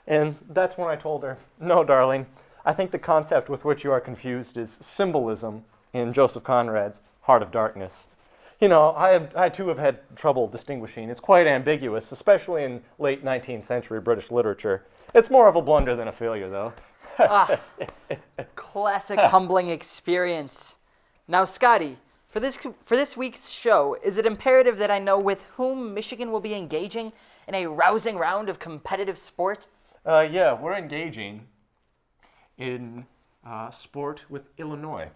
And that's when I told her, no, darling, I think the concept with which you are confused is symbolism in Joseph Conrad's Heart of Darkness. You know, I too have had trouble distinguishing. It's quite ambiguous, especially in late 19th century British literature. It's more of a blunder than a failure, though. Classic humbling experience. Now, Scotty, for this week's show, is it imperative that I know with whom Michigan will be engaging in a rousing round of competitive sport? Yeah, we're engaging in sport with Illinois.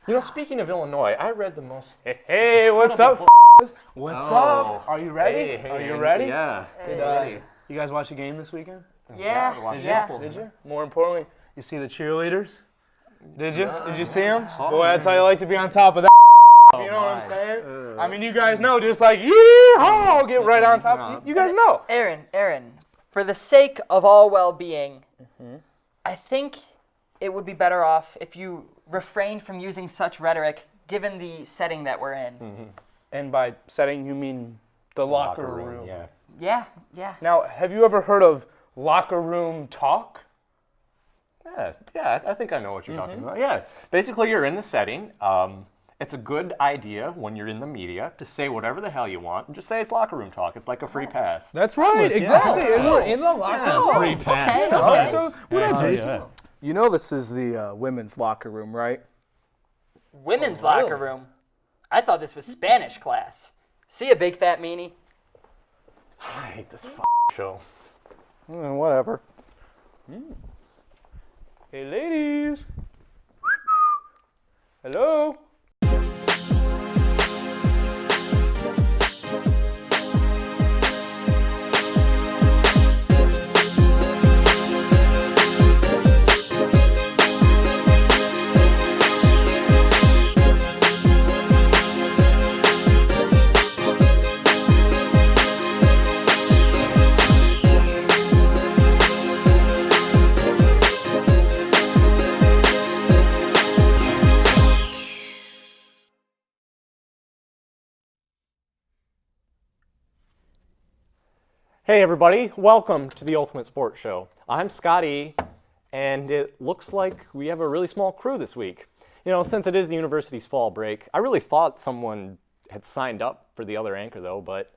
You know, speaking of Illinois, I read the most... Hey, what's up, What's up? Are you ready? Hey, Are you ready? Yeah. Did, you guys watch the game this weekend? Yeah. Did you? More importantly, you see the cheerleaders? Did you? Did you see them? Boy, that's how you like to be on top of that. You know what I'm saying? I mean, you guys know, just like, yeehaw, get right on top. You guys know. Aaron, for the sake of all well-being, I think it would be better off if you refrained from using such rhetoric given the setting that we're in. And by setting, you mean the locker room. Yeah. Yeah. Now, have you ever heard of locker room talk? Yeah, I think I know what you're talking about. Yeah, basically you're in the setting. It's a good idea when you're in the media to say whatever the hell you want and just say it's locker room talk. It's like a free pass. That's right, exactly. And we're in the locker room. Free pass. Okay. So, what else, Jason? You know this is the women's locker room, right? Women's locker room? I thought this was Spanish class. See ya, big fat meanie. I hate this show. Whatever. Hey, ladies. Hello. Hey everybody, welcome to the Ultimate Sports Show. I'm Scotty, and it looks like we have a really small crew this week. You know, since it is the university's fall break, I really thought someone had signed up for the other anchor though, but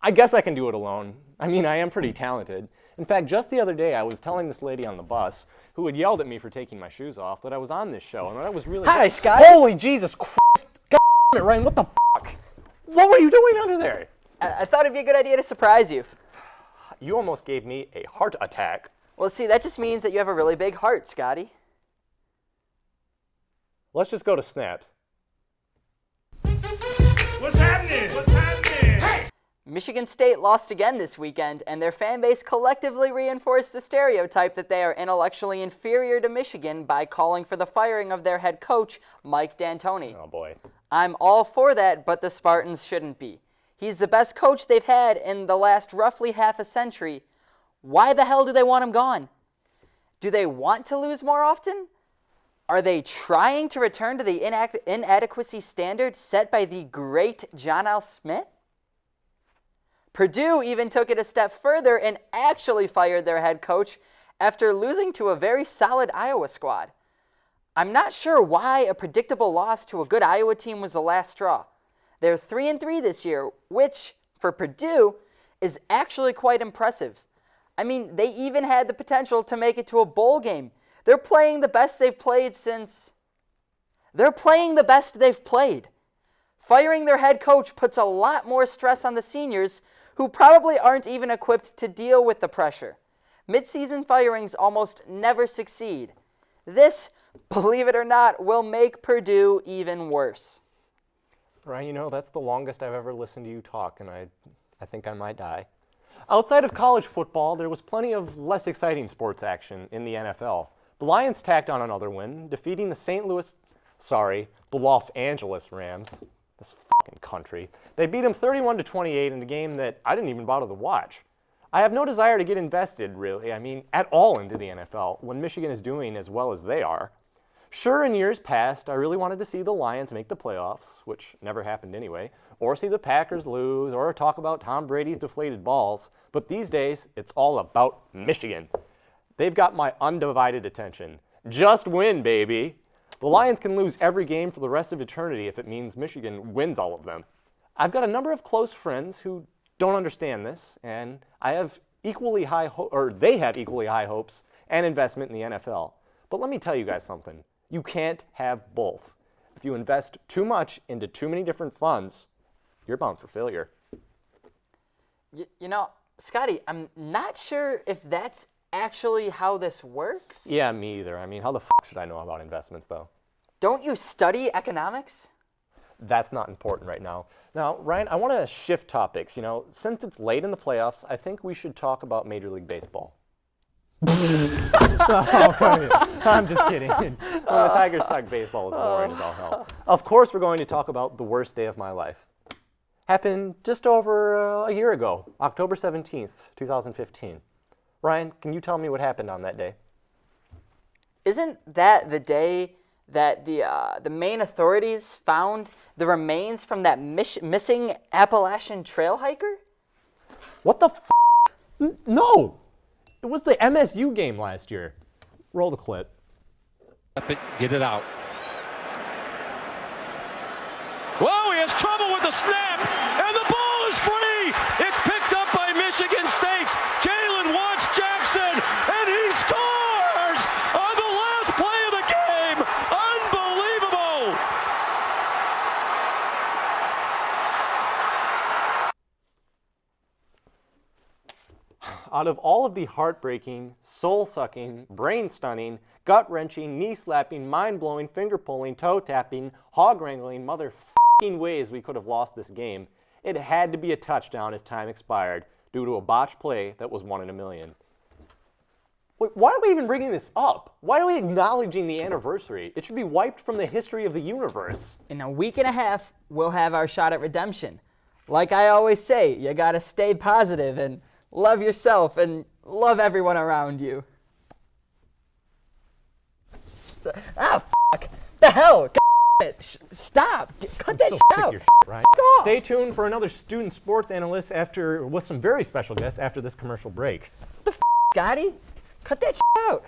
I guess I can do it alone. I mean, I am pretty talented. In fact, just the other day I was telling this lady on the bus, who had yelled at me for taking my shoes off, that I was on this show, and that I was really... Hi, Scotty. Holy Jesus Christ! God damn it, Ryan, what the fuck? What were you doing under there? I thought it'd be a good idea to surprise you. You almost gave me a heart attack. Well, see, that just means that you have a really big heart, Scotty. Let's just go to snaps. What's happening? What's happening? Hey! Michigan State lost again this weekend, and their fan base collectively reinforced the stereotype that they are intellectually inferior to Michigan by calling for the firing of their head coach, Mike D'Antoni. Oh boy. I'm all for that, but the Spartans shouldn't be. He's the best coach they've had in the last roughly half a century. Why the hell do they want him gone? Do they want to lose more often? Are they trying to return to the inadequacy standard set by the great John L. Smith? Purdue even took it a step further and actually fired their head coach after losing to a very solid Iowa squad. I'm not sure why a predictable loss to a good Iowa team was the last straw. They're 3-3 this year, which, for Purdue, is actually quite impressive. I mean, they even had the potential to make it to a bowl game. They're playing the best they've played since... They're playing the best they've played. Firing their head coach puts a lot more stress on the seniors, who probably aren't even equipped to deal with the pressure. Mid-season firings almost never succeed. This, believe it or not, will make Purdue even worse. Ryan, you know, that's the longest I've ever listened to you talk, and I think I might die. Outside of college football, there was plenty of less exciting sports action in the NFL. The Lions tacked on another win, defeating the Los Angeles Rams. This fucking country. They beat them 31-28 in a game that I didn't even bother to watch. I have no desire to get invested, really, at all into the NFL when Michigan is doing as well as they are. Sure, in years past, I really wanted to see the Lions make the playoffs, which never happened anyway, or see the Packers lose, or talk about Tom Brady's deflated balls, but these days, it's all about Michigan. They've got my undivided attention. Just win, baby. The Lions can lose every game for the rest of eternity if it means Michigan wins all of them. I've got a number of close friends who don't understand this, and I have equally high they have equally high hopes and investment in the NFL. But let me tell you guys something. You can't have both. If you invest too much into too many different funds, you're bound for failure. You know, Scotty, I'm not sure if that's actually how this works. Yeah, me either. I mean, how the should I know about investments, though? Don't you study economics? That's not important right now. Now, Ryan, I want to shift topics. Since it's late in the playoffs, I think we should talk about Major League Baseball. I'm just kidding. When the Tigers talk baseball is boring as all hell. Of course, we're going to talk about the worst day of my life. Happened just over a year ago, October 17th, 2015. Ryan, can you tell me what happened on that day? Isn't that the day that the Maine authorities found the remains from that missing Appalachian trail hiker? What the No! It was the MSU game last year. Roll the clip. Get it out. Whoa, he has trouble with the snap, and the ball is free. It's picked up by Michigan State's Jalen Watts Jackson, and he scores on the last play of the game. Unbelievable. Out of all of the heartbreaking, soul-sucking, brain-stunning, gut-wrenching, knee-slapping, mind-blowing, finger-pulling, toe-tapping, hog-wrangling, mother-f***ing ways we could have lost this game, it had to be a touchdown as time expired due to a botched play that was 1 in a million. Wait, why are we even bringing this up? Why are we acknowledging the anniversary? It should be wiped from the history of the universe. In a week and a half, we'll have our shot at redemption. Like I always say, you gotta stay positive and love yourself and love everyone around you. Fuck. The hell? Stop. Cut that So shit sick of out. your Ryan. Stay tuned for another student sports analyst with some very special guests after this commercial break. Scotty, cut that shit out.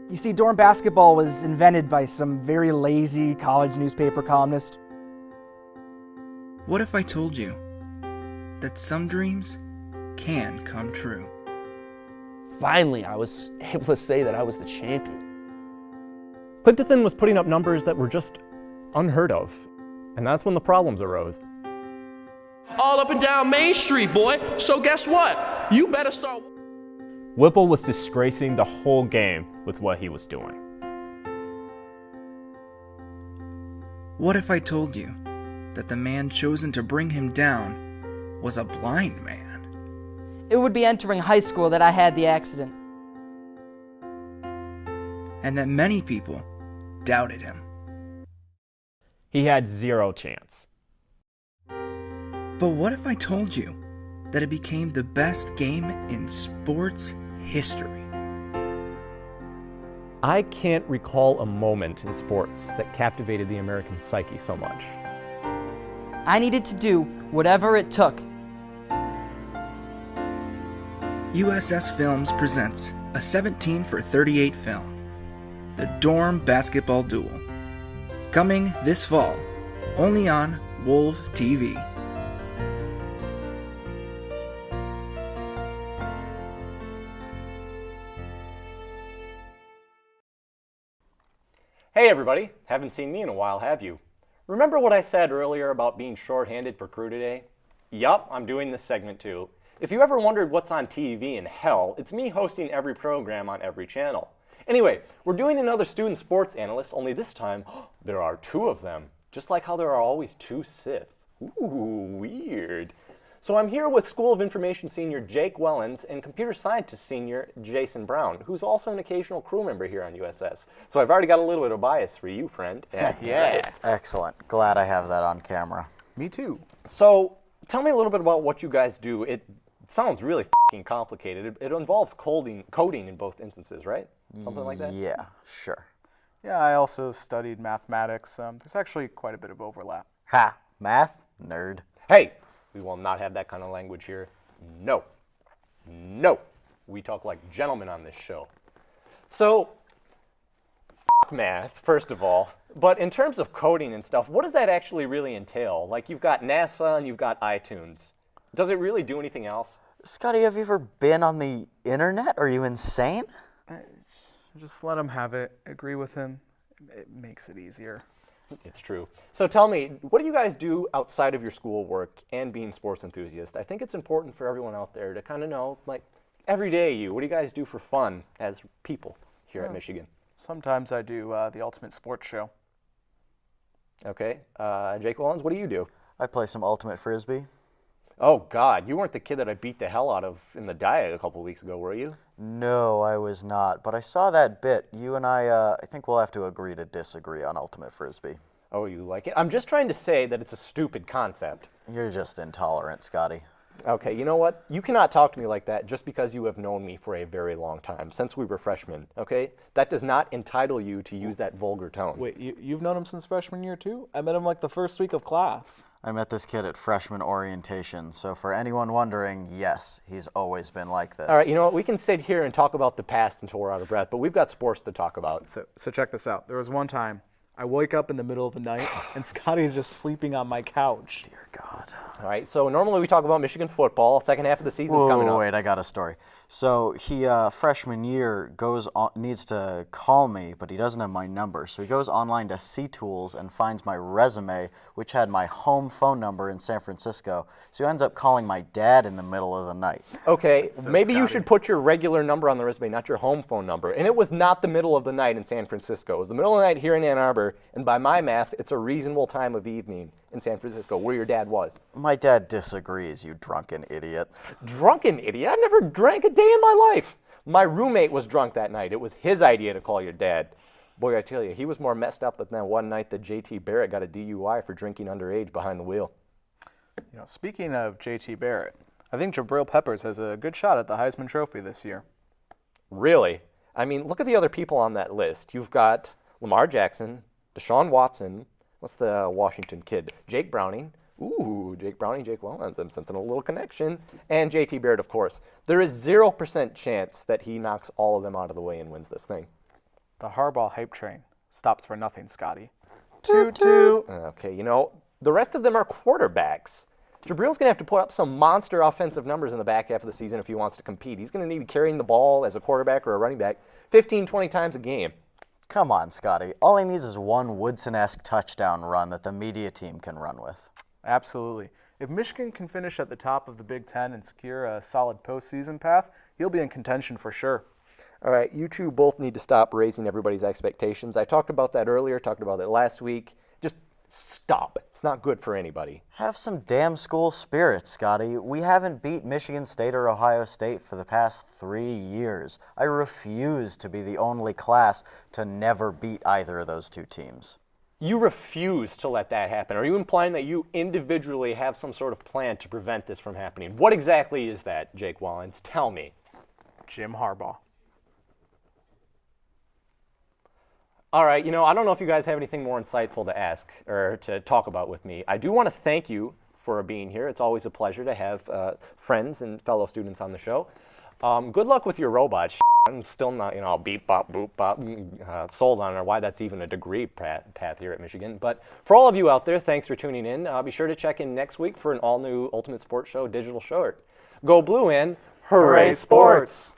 You see, dorm basketball was invented by some very lazy college newspaper columnist. What if I told you that some dreams can come true? Finally, I was able to say that I was the champion. Clifton was putting up numbers that were just unheard of, and that's when the problems arose. All up and down Main Street, boy. So guess what? You better start. Whipple was disgracing the whole game with what he was doing. What if I told you that the man chosen to bring him down was a blind man? It would be entering high school that I had the accident. And that many people doubted him. He had zero chance. But what if I told you that it became the best game in sports history? I can't recall a moment in sports that captivated the American psyche so much. I needed to do whatever it took. USS Films presents a 17 for 38 film, The Dorm Basketball Duel. Coming this fall, only on WOLV TV. Hey everybody, haven't seen me in a while, have you? Remember what I said earlier about being short-handed for crew today? Yup, I'm doing this segment too. If you ever wondered what's on TV in hell, it's me hosting every program on every channel. Anyway, we're doing another student sports analyst, only this time, there are 2 of them. Just like how there are always 2 Sith. Ooh, weird. So I'm here with School of Information senior Jake Wellens and computer scientist senior Jason Brown, who's also an occasional crew member here on USS. So I've already got a little bit of bias for you, friend. Yeah. Excellent. Glad I have that on camera. Me too. So tell me a little bit about what you guys do. It sounds really f***ing complicated. It involves coding in both instances, right? Something like that? Yeah, sure. Yeah, I also studied mathematics. There's actually quite a bit of overlap. Ha! Math? Nerd. Hey, we will not have that kind of language here. No. No. We talk like gentlemen on this show. So, math, first of all. But in terms of coding and stuff, what does that actually really entail? Like, you've got NASA and you've got iTunes. Does it really do anything else? Scotty, have you ever been on the internet? Are you insane? Just let him have it. Agree with him. It makes it easier. It's true. So tell me, what do you guys do outside of your schoolwork and being sports enthusiasts? I think it's important for everyone out there to kind of know, like, everyday you, what do you guys do for fun as people here at Michigan? Sometimes I do the Ultimate Sports Show. Okay. Jake Wallens, what do you do? I play some Ultimate Frisbee. Oh, God, you weren't the kid that I beat the hell out of in the diet a couple weeks ago, were you? No, I was not. But I saw that bit. You and I think we'll have to agree to disagree on Ultimate Frisbee. Oh, you like it? I'm just trying to say that it's a stupid concept. You're just intolerant, Scotty. Okay, you know what? You cannot talk to me like that just because you have known me for a very long time, since we were freshmen, okay? That does not entitle you to use that vulgar tone. Wait, you've known him since freshman year too? I met him like the first week of class. I met this kid at freshman orientation, so for anyone wondering, yes, he's always been like this. All right, you know what? We can sit here and talk about the past until we're out of breath, but we've got sports to talk about. So check this out. There was one time I wake up in the middle of the night and Scotty's just sleeping on my couch. Dear God. All right, so normally we talk about Michigan football. Second half of the season's coming up. Wait, I got a story. So he, freshman year, needs to call me, but he doesn't have my number. So he goes online to C-Tools and finds my resume, which had my home phone number in San Francisco. So he ends up calling my dad in the middle of the night. Okay, maybe you should put your regular number on the resume, not your home phone number. And it was not the middle of the night in San Francisco. It was the middle of the night here in Ann Arbor, and by my math, it's a reasonable time of evening in San Francisco, where your dad was. My dad disagrees, you drunken idiot. Drunken idiot? I never drank a day in my life. My roommate was drunk that night. It was his idea to call your dad. Boy, I tell you, he was more messed up than that one night that J.T. Barrett got a DUI for drinking underage behind the wheel. You know, speaking of J.T. Barrett, I think Jabril Peppers has a good shot at the Heisman Trophy this year. Really? I mean, look at the other people on that list. You've got Lamar Jackson, Deshaun Watson, what's the Washington kid? Jake Browning. Ooh, Jake Browning, Jake Wellens. I'm sensing a little connection. And J.T. Barrett, of course. There is 0% chance that he knocks all of them out of the way and wins this thing. The Harbaugh hype train stops for nothing, Scotty. Toot toot. Okay, you know, the rest of them are quarterbacks. Jabril's going to have to put up some monster offensive numbers in the back half of the season if he wants to compete. He's going to need carrying the ball as a quarterback or a running back 15, 20 times a game. Come on, Scotty. All he needs is one Woodson-esque touchdown run that the media team can run with. Absolutely. If Michigan can finish at the top of the Big Ten and secure a solid postseason path, he'll be in contention for sure. All right, you two both need to stop raising everybody's expectations. I talked about that earlier, talked about it last week. Just stop. It's not good for anybody. Have some damn school spirit, Scotty. We haven't beat Michigan State or Ohio State for the past 3 years. I refuse to be the only class to never beat either of those two teams. You refuse to let that happen. Are you implying that you individually have some sort of plan to prevent this from happening? What exactly is that, Jake Wallens? Tell me. Jim Harbaugh. All right, you know, I don't know if you guys have anything more insightful to ask or to talk about with me. I do want to thank you for being here. It's always a pleasure to have friends and fellow students on the show. Good luck with your robot. I'm still not, you know, beep, bop, boop, bop, sold on or why that's even a degree path here at Michigan. But for all of you out there, thanks for tuning in. Be sure to check in next week for an all-new Ultimate Sports Show digital short. Go Blue and Hooray Sports!